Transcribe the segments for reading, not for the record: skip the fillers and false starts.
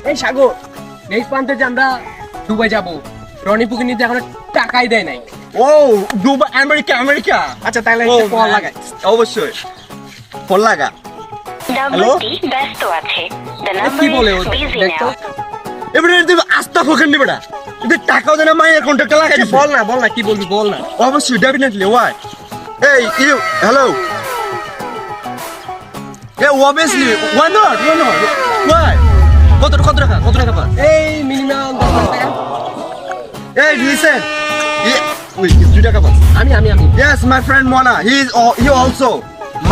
এই সাগর নেক্সট মান্থে যে আমরা দুবাই যাব, রনিপুকে নিতে এখন টাকাই দেয় নাই। ও দুবাই, আমেরিকা আমেরিকা। আচ্ছা তাহলে ও, একটা কল লাগাই। অবশ্যই ফোন লাগা। নাম্বারটি ব্যস্ত আছে। The number কি বলে ও is busy দেখতো? now. এবারে তুই আস্থা ফোকেন নি বেটা, এদের টাকাও দেনা মায়ের কন্ট্যাক্টে লাগাই আচ্ছা, দিছে। বল না কি বলবি বল না। অবশ্যই ডেফিনেটলি ওয়াই। এই you hello. Obviously why not why কত টাকা পাস? এই মিনিমাম 10 টাকা। এই listen wait 2 টাকা পাস? আমি Yes, my friend Mona, he also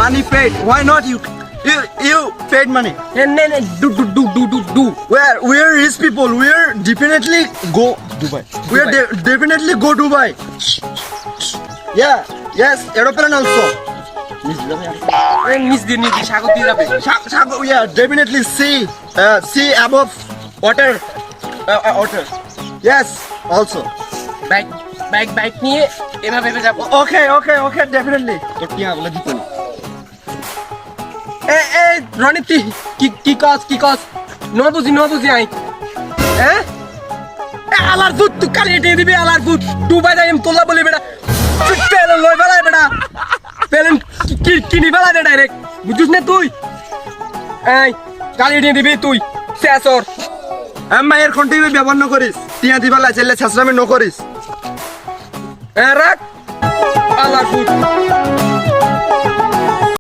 money paid. Why not you paid money? নে do We are rich people. We are definitely go Dubai. We are definitely go Dubai. Yeah, yes, aeroplane also. নিচ দিয়ে নিবি, সাগর দিয়ে যাবে। Yeah, definitely see above water. Water. Yes, also. Bike নিয়ে এভাবে যাবো। Okay, definitely. তোর টিয়া বলে দিত না। এই রনি তুই কি কস ন বুঝি আই হ্যাঁ আলার দুধ তুই কালিয়ে দিয়ে দিবি। আলার দুধ ডুবাই যাই তোলা বলি বেটা, পেলেন লই বেড়ায় বেটা, পেলেন কিনি বেড়ায় দে ডাইরেক্ট, বুঝছিস না তুই? এই কালিয়ে দিয়ে দিবি তুই শেষর। মায়ের কন্টিনিউ ব্যবহার ন করিস, টিয়া দিবা লাইলে ছাসরামি ন করিস। রাখ আলার দুধ।